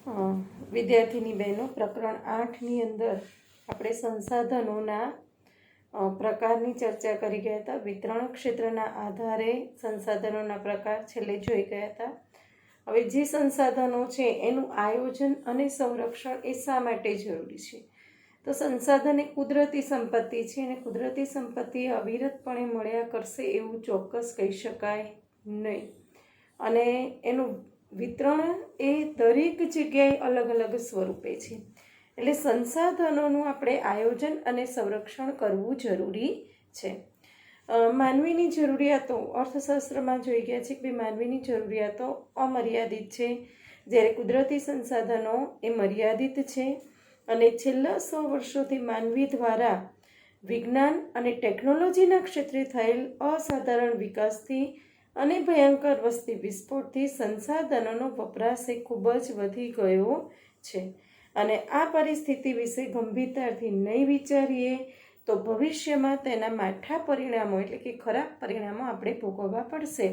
વિદ્યાર્થીની બહેનો પ્રકરણ 8ની અંદર આપણે સંસાધનોના પ્રકારની ચર્ચા કરી ગયા હતા. વિતરણ ક્ષેત્રના આધારે સંસાધનોના પ્રકાર છેલ્લે જોઈ ગયા હતા. હવે જે સંસાધનો છે એનું આયોજન અને સંરક્ષણ એ શા માટે જરૂરી છે? તો સંસાધન એ કુદરતી સંપત્તિ છે અને કુદરતી સંપત્તિ અવિરતપણે મળ્યા કરશે એવું ચોક્કસ કહી શકાય નહીં. અને એનું વિતરણ એ દરેક જગ્યાએ અલગ અલગ સ્વરૂપે છે. એટલે સંસાધનોનું આપણે આયોજન અને સંરક્ષણ કરવું જરૂરી છે. માનવીની જરૂરિયાતો અર્થશાસ્ત્રમાં જોઈ ગયા છે કે માનવીની જરૂરિયાતો અમર્યાદિત છે, જ્યારે કુદરતી સંસાધનો એ મર્યાદિત છે. અને છેલ્લા 100 વર્ષોથી માનવી દ્વારા વિજ્ઞાન અને ટેકનોલોજીના ક્ષેત્રે થયેલ અસાધારણ વિકાસથી અને ભયંકર વસ્તી વિસ્ફોટથી સંસાધનોનો વપરાશ એ ખૂબ જ વધી ગયો છે. અને આ પરિસ્થિતિ વિશે ગંભીરતાથી નહીં વિચારીએ તો ભવિષ્યમાં તેના માઠા પરિણામો એટલે કે ખરાબ પરિણામો આપણે ભોગવવા પડશે.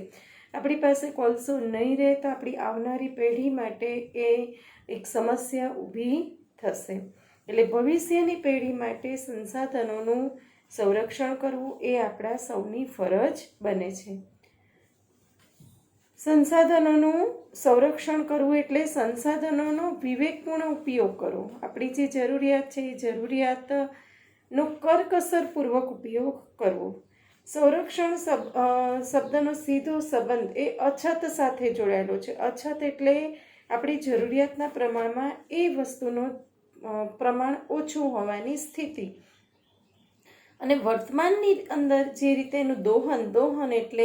આપણી પાસે કોલસો નહીં રહે તો આપણી આવનારી પેઢી માટે એ એક સમસ્યા ઊભી થશે. એટલે ભવિષ્યની પેઢી માટે સંસાધનોનું સંરક્ષણ કરવું એ આપણા સૌની ફરજ બને છે. સંસાધનોનું સંરક્ષણ કરવું એટલે સંસાધનોનો વિવેકપૂર્ણ ઉપયોગ કરવો. આપણી જે જરૂરિયાત છે એ જરૂરિયાતનો કરકસરપૂર્વક ઉપયોગ કરવો. સંરક્ષણ શબ્દનો સીધો સંબંધ એ અછત સાથે જોડાયેલો છે. અછત એટલે આપણી જરૂરિયાતના પ્રમાણમાં એ વસ્તુનો પ્રમાણ ઓછું હોવાની સ્થિતિ. અને વર્તમાનની અંદર જે રીતે એનું દોહન એટલે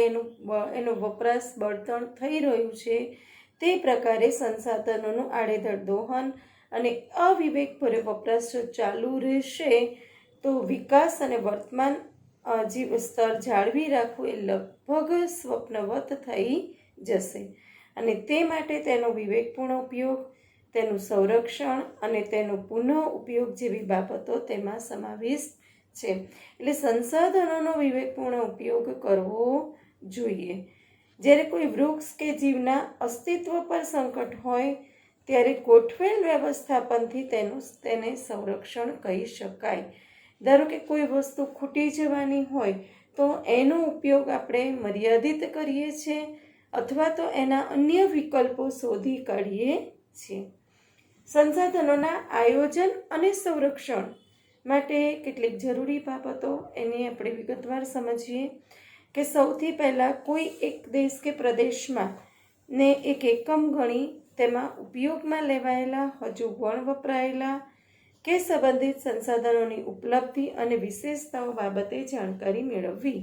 એનો વપરાશ બળતણ થઈ રહ્યું છે તે પ્રકારે સંસાધનોનું આડેધડ દોહન અને અવિવેકભર્યો વપરાશ જો ચાલુ રહેશે તો વિકાસ અને વર્તમાન જીવ સ્તર જાળવી રાખવું એ લગભગ સ્વપ્નવત થઈ જશે. અને તે માટે તેનો વિવેકપૂર્ણ ઉપયોગ, તેનું સંરક્ષણ અને તેનો પુનઃ ઉપયોગ જેવી બાબતો તેમાં સમાવિષ્ટ છે. એટલે સંસાધનોનો વિવેકપૂર્ણ ઉપયોગ કરવો જોઈએ. જ્યારે કોઈ વૃક્ષ કે જીવના અસ્તિત્વ પર સંકટ હોય ત્યારે ગોઠવેલ વ્યવસ્થાપનથી તેને સંરક્ષણ કહી શકાય. ધારો કે કોઈ વસ્તુ ખૂટી જવાની હોય તો એનો ઉપયોગ આપણે મર્યાદિત કરીએ છીએ અથવા તો એના અન્ય વિકલ્પો શોધી કાઢીએ છીએ. સંસાધનોના આયોજન અને સંરક્ષણ માટે કેટલીક જરૂરી બાબતો એની આપણે વિગતવાર સમજીએ કે સૌથી પહેલાં કોઈ એક દેશ કે પ્રદેશમાં ને એક એકમ ગણી તેમાં ઉપયોગમાં લેવાયેલા હજુ ગણ વપરાયેલા કે સંબંધિત સંસાધનોની ઉપલબ્ધિ અને વિશેષતાઓ બાબતે જાણકારી મેળવવી.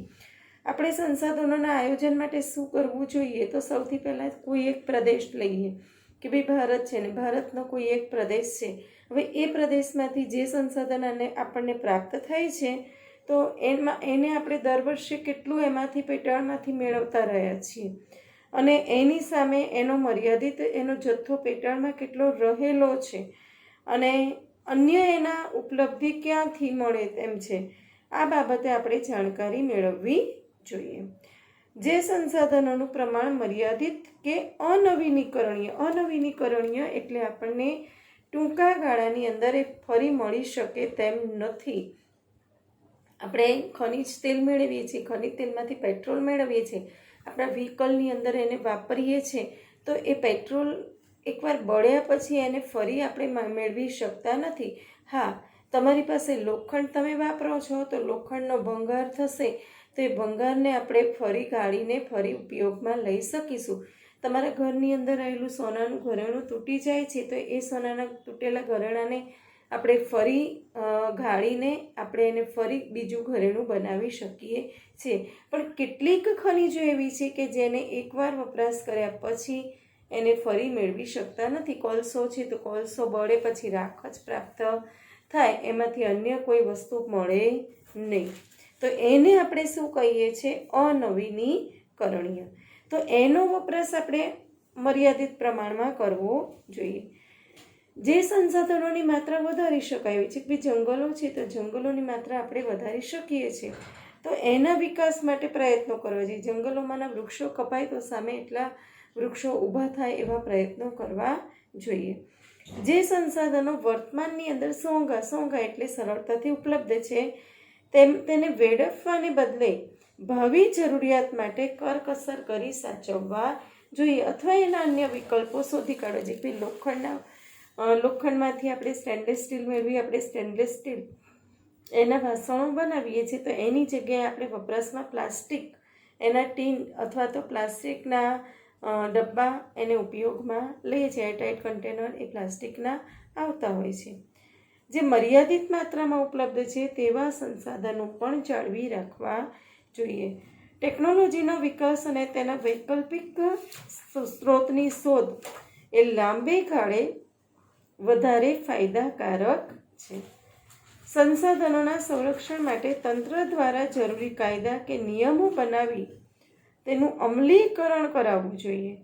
આપણે સંસાધનોના આયોજન માટે શું કરવું જોઈએ? તો સૌથી પહેલાં કોઈ એક પ્રદેશ લઈએ કે ભાઈ ભારત છે ને ભારતનો કોઈ એક પ્રદેશ છે. હવે એ પ્રદેશમાંથી જે સંસાધન આપણને પ્રાપ્ત થાય છે તો એને આપણે દર વર્ષે કેટલું એમાંથી પેટાળમાંથી મેળવતા રહ્યા છીએ અને એની સામે એનો મર્યાદિત એનો જથ્થો પેટાળમાં કેટલો રહેલો છે અને અન્ય એના ઉપલબ્ધિ ક્યાંથી મળે તેમ છે. આ બાબતે આપણે જાણકારી મેળવવી જોઈએ. જે સંસાધનોનું પ્રમાણ મર્યાદિત કે અનવીનીકરણીય એટલે આપણને ટૂંકા ગાળાની અંદર એ ફરી મળી શકે તેમ નથી. આપણે ખનિજ તેલ મેળવીએ છીએ, ખનિજ તેલમાંથી પેટ્રોલ મેળવીએ છીએ, આપણા વ્હીકલની અંદર એને વાપરીએ છીએ તો એ પેટ્રોલ એકવાર બળ્યા પછી એને ફરી આપણે મેળવી શકતા નથી. હા, તમારી પાસે લોખંડ તમે વાપરો છો તો લોખંડનો ભંગાર થશે તો એ ભંગારને આપણે ફરી ગાળીને ફરી ઉપયોગમાં લઈ શકીશું. તમારા ઘરની અંદર રહેલું સોનાનું ઘરેણું તૂટી જાય છે તો એ સોનાના તૂટેલા ઘરેણાને આપણે ફરી ગાળીને આપણે એને ફરી બીજું ઘરેણું બનાવી શકીએ છીએ. પણ કેટલીક ખનિજો એવી છે કે જેને એકવાર વપરાશ કર્યા પછી એને ફરી મેળવી શકતા નથી. કોલસો છે તો કોલસો બળે પછી રાખ જ પ્રાપ્ત થાય, એમાંથી અન્ય કોઈ વસ્તુ મળે નહીં. તો એને આપણે શું કહીએ છીએ? અનવીનીકરણીય. તો એનો વપરાશ આપણે મર્યાદિત પ્રમાણમાં કરવો જોઈએ. જે સંસાધનોની માત્રા વધારી શકાય છે કે જંગલો છે તો જંગલોની માત્રા આપણે વધારી શકીએ છીએ તો એના વિકાસ માટે પ્રયત્નો કરવા જોઈએ. જંગલોમાંના વૃક્ષો કપાય તો સામે એટલા વૃક્ષો ઊભા થાય એવા પ્રયત્નો કરવા જોઈએ. જે સંસાધનો વર્તમાનની અંદર સોંઘા એટલે સરળતાથી ઉપલબ્ધ છે તેને વેડફવાને બદલે ભાવિ જરૂરિયાત માટે કરકસર કરી સાચવવા જોઈએ, અથવા એના અન્ય વિકલ્પો શોધી કાઢો. જે કે લોખંડમાંથી આપણે સ્ટેનલેસ સ્ટીલ મેળવી, આપણે સ્ટેનલેસ સ્ટીલ એના વાસણો બનાવીએ છીએ, તો એની જગ્યાએ આપણે વપરાશમાં પ્લાસ્ટિક એના ટીન અથવા તો પ્લાસ્ટિકના ડબ્બા એને ઉપયોગમાં લઈએ છીએ. એરટાઇટ કન્ટેનર એ પ્લાસ્ટિકના આવતા હોય છે. જે મર્યાદિત માત્રામાં ઉપલબ્ધ છે તેવા સંસાધનો પણ જાળવી રાખવા જોઈએ. ટેકનોલોજીનો વિકાસ અને તેના વૈકલ્પિક સ્ત્રોતની શોધ એ લાંબે ગાળે વધારે ફાયદાકારક છે. સંસાધનોના સંરક્ષણ માટે તંત્ર દ્વારા જરૂરી કાયદા કે નિયમો બનાવી તેનું અમલીકરણ કરાવવું જોઈએ.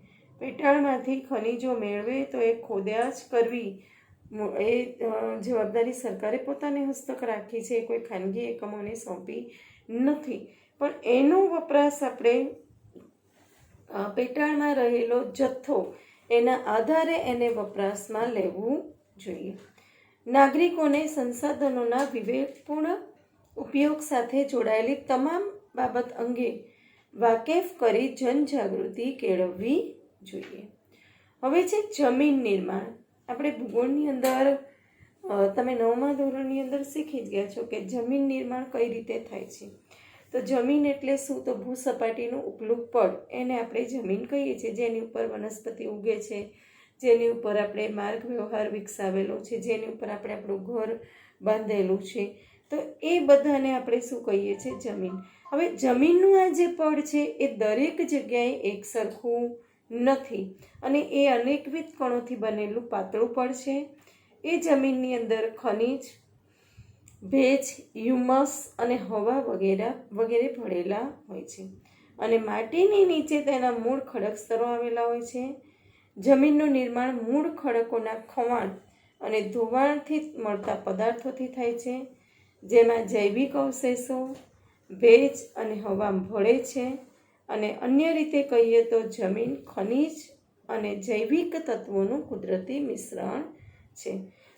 પેટાળમાંથી ખનિજો મેળવે તો એ ખોદાજ કરવી એ જવાબદારી સરકારે પોતાને હસ્તક રાખી છે, કોઈ ખાનગી એકમોને સોંપી નથી. પણ એનો વપરાશ આપણે પેટાળમાં રહેલો જથ્થો એના આધારે એને વપરાશમાં લેવું જોઈએ. નાગરિકોને સંસાધનોના વિવેકપૂર્ણ ઉપયોગ સાથે જોડાયેલી તમામ બાબત અંગે વાકેફ કરી જનજાગૃતિ કેળવવી જોઈએ. હવે છે જમીન નિર્માણ. આપણે ભૂગોળની અંદર તમે 9મા ધોરણની અંદર શીખી જ ગયા છો કે જમીન નિર્માણ કઈ રીતે થાય છે. તો જમીન એટલે શું? તો ભૂસપાટીનું ઉપલું પડ એને આપણે જમીન કહીએ છીએ. જેની ઉપર વનસ્પતિ ઉગે છે, જેની ઉપર આપણે માર્ગ વ્યવહાર વિકસાવેલો છે, જેની ઉપર આપણે આપણું ઘર બાંધેલું છે, તો એ બધાને આપણે શું કહીએ છીએ? જમીન. હવે જમીનનું આ જે પડ છે એ દરેક જગ્યાએ એક સરખું નથી અને એ અનેકવિધ કણોથી બનેલું પાતળું પડ છે. એ જમીનની અંદર ખનિજ, ભેજ, હ્યુમસ અને હવા વગેરે ભળેલા હોય છે અને માટીની નીચે તેના મૂળ ખડક સ્તરો આવેલા હોય છે. જમીનનું નિર્માણ મૂળ ખડકોના ખવાણ અને ધોવાણથી મળતા પદાર્થોથી થાય છે, જેમાં જૈવિક અવશેષો, ભેજ અને હવા ભળે છે. અને અન્ય રીતે કહીએ તો જમીન ખનિજ અને જૈવિક તત્વોનું કુદરતી મિશ્રણ છે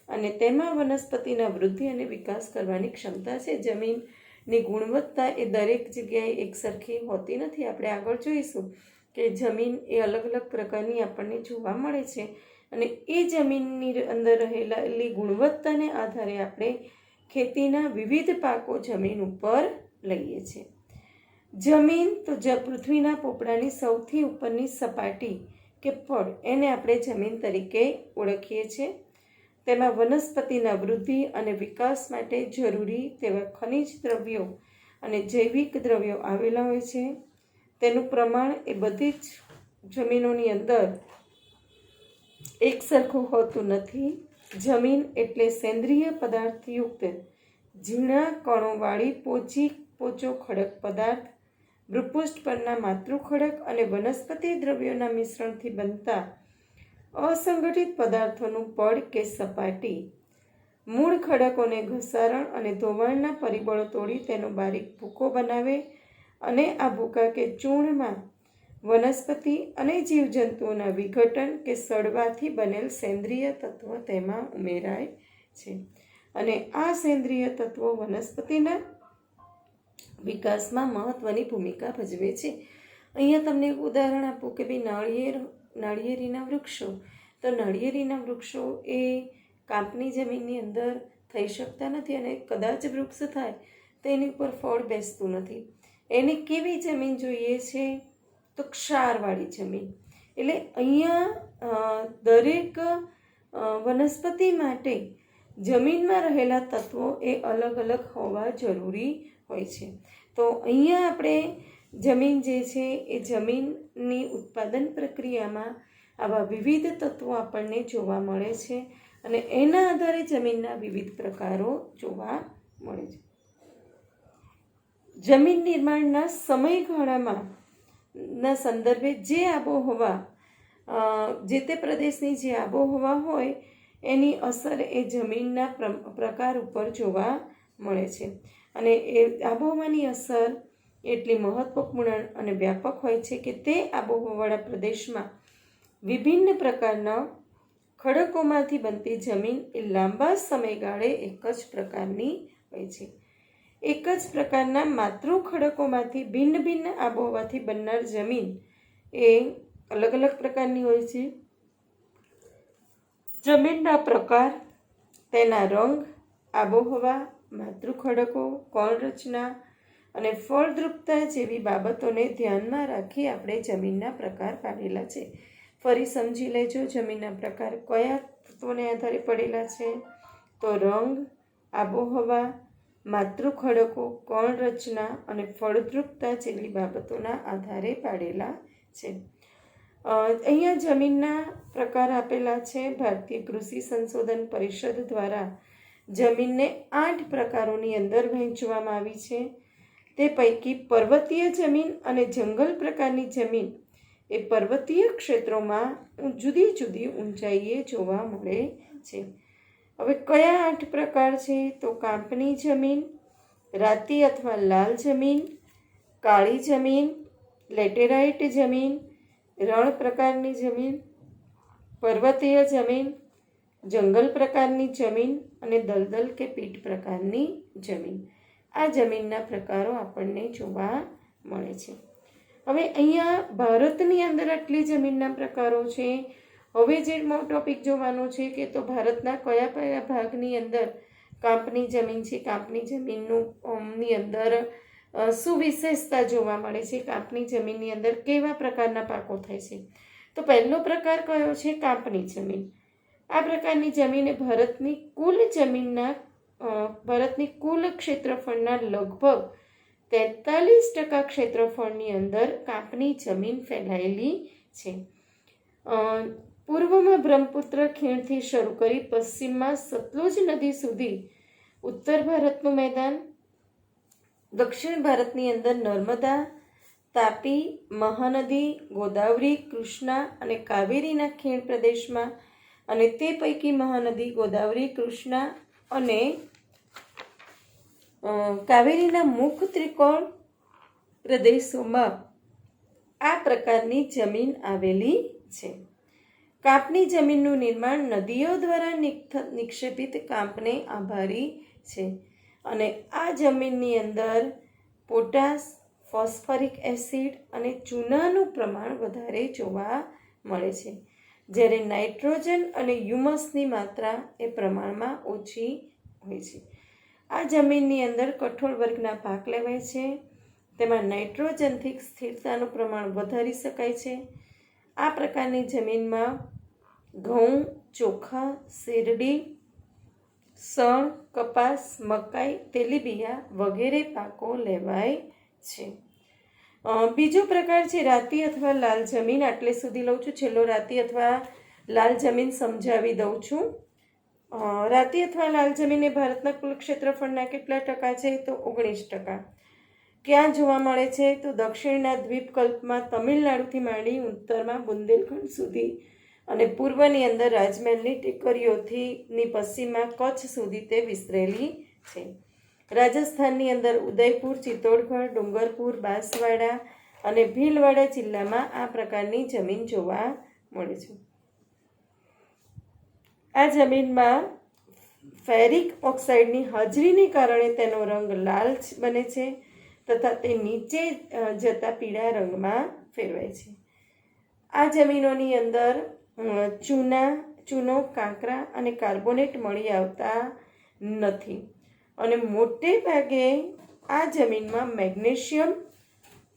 અને તેમાં વનસ્પતિના વૃદ્ધિ અને વિકાસ કરવાની ક્ષમતા છે. જમીનની ગુણવત્તા એ દરેક જગ્યાએ એકસરખી હોતી નથી. આપણે આગળ જોઈશું કે જમીન એ અલગ અલગ પ્રકારની આપણને જોવા મળે છે અને એ જમીનની અંદર રહેલી ગુણવત્તાને આધારે આપણે ખેતીના વિવિધ પાકો જમીન ઉપર લઈએ છીએ. જમીન તો પૃથ્વીના પોપડાની સૌથી ઉપરની સપાટી કે પડ એને આપણે જમીન તરીકે ઓળખીએ છીએ. તેમાં વનસ્પતિના વૃદ્ધિ અને વિકાસ માટે જરૂરી તેવા ખનિજ દ્રવ્યો અને જૈવિક દ્રવ્યો આવેલા હોય છે. તેનું પ્રમાણ એ બધી જ જમીનોની અંદર એક સરખું હોતું નથી. જમીન એટલે સેન્દ્રિય પદાર્થયુક્ત ઝીણા કણોવાળી પોચો ખડક પદાર્થ, ભૂપૃષ્ઠ પરના માતૃખડક અને વનસ્પતિ દ્રવ્યોના મિશ્રણથી બનતા અસંગઠિત પદાર્થોનું પડ કે સપાટી. મૂળ ખડકોને ઘસારણ અને ધોવાણના પરિબળો તોડી તેનો બારીક ભૂકો બનાવે અને આ ભૂકા કે ચૂર્ણમાં વનસ્પતિ અને જીવજંતુઓના વિઘટન કે સડવાથી બનેલ સેન્દ્રિય તત્વો તેમાં ઉમેરાય છે અને આ સેન્દ્રિય તત્વો વનસ્પતિના વિકાસમાં મહત્વની ભૂમિકા ભજવે છે. અહીંયા તમને એક ઉદાહરણ આપું કે ભાઈ નાળિયેરીના વૃક્ષો. તો નાળિયેરીના વૃક્ષો એ કાંપની જમીનની અંદર થઈ શકતા નથી અને કદાચ વૃક્ષ થાય તો એની ઉપર ફળ બેસતું નથી. એને કેવી જમીન જોઈએ છે? તો ક્ષારવાળી જમીન. એટલે અહીંયા દરેક વનસ્પતિ માટે જમીનમાં રહેલા તત્વો એ અલગ અલગ હોવા જરૂરી હોય છે. તો અહીંયા આપણે જમીન જે છે એ જમીનની ઉત્પાદન પ્રક્રિયામાં આવા વિવિધ તત્વો આપણને જોવા મળે છે અને એના આધારે જમીનના વિવિધ પ્રકારો જોવા મળે છે. જમીન નિર્માણના સમયગાળામાં ના સંદર્ભે જે આબોહવા જે તે પ્રદેશની જે આબોહવા હોય એની અસર એ જમીનના પ્રકાર ઉપર જોવા મળે છે અને એ આબોહવાની અસર એટલી મહત્વપૂર્ણ અને વ્યાપક હોય છે કે તે આબોહવાવાળા પ્રદેશમાં વિભિન્ન પ્રકારના ખડકોમાંથી બનતી જમીન એ લાંબા સમયગાળે એક જ પ્રકારની હોય છે. એક જ પ્રકારના માતૃ ખડકોમાંથી ભિન્ન ભિન્ન આબોહવાથી બનનાર જમીન એ અલગ અલગ પ્રકારની હોય છે. જમીનના પ્રકાર, તેના રંગ, આબોહવા, માતૃ ખડકો, કોણ રચના અને ફળદ્રુપતા જેવી બાબતોને ધ્યાનમાં રાખી આપણે જમીનના પ્રકાર પાડેલા છે. ફરી સમજી લેજો જમીનના પ્રકાર કયા તત્વોને આધારે પડેલા છે. તો રંગ, આબોહવા, માતૃ ખડકો, કોણ રચના અને ફળદ્રુપતા જેવી બાબતોના આધારે પાડેલા છે. અહીંયા જમીનના પ્રકાર આપેલા છે. ભારતીય કૃષિ સંશોધન પરિષદ દ્વારા જમીનને 8 પ્રકારોની અંદર વહેંચવામાં આવી છે. તે પૈકી પર્વતીય જમીન અને જંગલ પ્રકારની જમીન એ પર્વતીય ક્ષેત્રોમાં જુદી જુદી ઊંચાઈએ જોવા મળે છે. હવે કયા 8 પ્રકાર છે? તો કાંપની જમીન, રાતી અથવા લાલ જમીન, કાળી જમીન, લેટેરાઇટ જમીન, રણ પ્રકારની જમીન, પર્વતીય જમીન, જંગલ પ્રકારની જમીન અને દલદલ કે પીટ પ્રકારની જમીન. આ જમીનના પ્રકારો આપણને જોવા મળે છે. હવે અહીંયા ભારતની અંદર આટલી જમીનના પ્રકારો છે. હવે જે ટોપિક જોવાનો છે કે તો ભારતના કયા કયા ભાગની અંદર કાંપની જમીન છે, કાંપની જમીનની અંદર શું વિશેષતા જોવા મળે છે, કાંપની જમીનની અંદર કેવા પ્રકારના પાકો થાય છે. તો પહેલો પ્રકાર કયો છે? કાંપની જમીન. આ પ્રકારની જમીન એ ભારતની કુલ ક્ષેત્રફળના લગભગ 43% ક્ષેત્રફળની અંદર કાંપની જમીન ફેલાયેલી છે. પૂર્વમાં બ્રહ્મપુત્ર ખીણથી શરૂ કરી પશ્ચિમમાં સતલુજ નદી સુધી ઉત્તર ભારતનું મેદાન, દક્ષિણ ભારતની અંદર નર્મદા, તાપી, મહાનદી, ગોદાવરી, કૃષ્ણા અને કાવેરીના ખીણ પ્રદેશમાં અને તે પૈકી મહાનદી, ગોદાવરી, કૃષ્ણા અને કાવેરીના મુખ ત્રિકોણ પ્રદેશોમાં આ પ્રકારની જમીન આવેલી છે. કાંપની જમીનનું નિર્માણ નદીઓ દ્વારા નિક્ષેપિત કાંપને આભારી છે અને આ જમીનની અંદર પોટાશ, ફોસ્ફરિક એસિડ અને ચૂનાનું પ્રમાણ વધારે જોવા મળે છે, જ્યારે નાઇટ્રોજન અને હ્યુમસની માત્રા એ પ્રમાણમાં ઓછી હોય છે. આ જમીનની અંદર કઠોળ વર્ગના પાક લેવાય છે. તેમાં નાઇટ્રોજનથી સ્થિરતાનું પ્રમાણ વધારી શકાય છે. આ પ્રકારની જમીનમાં ઘઉં, ચોખા, શેરડી, શણ, કપાસ, મકાઈ, તેલીબિયા વગેરે પાકો લેવાય છે. બીજો પ્રકાર છે રાતી અથવા લાલ જમીન. આટલે સુધી લઉં છું. છેલ્લો રાતી અથવા લાલ જમીન સમજાવી દઉં છું. રાતી અથવા લાલ જમીન એ ભારતના કુલ ક્ષેત્રફળના કેટલા ટકા છે? તો 19%. ક્યાં જોવા મળે છે? તો દક્ષિણના દ્વીપકલ્પમાં તમિલનાડુથી માંડી ઉત્તરમાં બુંદેલખંડ સુધી અને પૂર્વની અંદર રાજમહેલની ટેકરીઓથી પશ્ચિમમાં કચ્છ સુધી તે વિસ્તરેલી છે. રાજસ્થાનની અંદર ઉદયપુર, ચિત્તોડગઢ, ડુંગરપુર, બાંસવાડા અને ભીલવાડા જિલ્લામાં આ પ્રકારની જમીન જોવા મળે છે. આ જમીનમાં ફેરિક ઓક્સાઇડની હાજરીને કારણે તેનો રંગ લાલ બને છે તથા તે નીચે જતા પીળા રંગમાં ફેરવાય છે. આ જમીનોની અંદર ચૂનો, કાંકરા અને કાર્બોનેટ મળી આવતા નથી અને મોટે ભાગે આ જમીનમાં મેગ્નેશિયમ,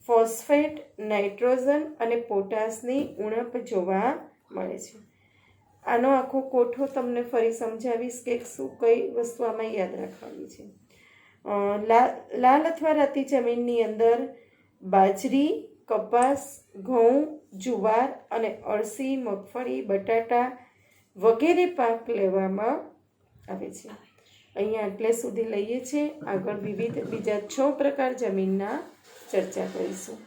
ફોસ્ફેટ, નાઇટ્રોજન અને પોટાશની ઉણપ જોવા મળે છે. આનો આખો કોઠો તમને ફરી સમજાવીશ કે કઈ વસ્તુ આમાં યાદ રાખવાની છે. લાલ અથવા રાતી જમીનની અંદર બાજરી, કપાસ, ઘઉં, જુવાર અને અળસી, મગફળી, બટાટા વગેરે પાક લેવામાં આવે છે. અહીંયા આટલે સુધી લઈએ છીએ. આગળ બીજા 6 પ્રકાર જમીનના ચર્ચા કરીશું.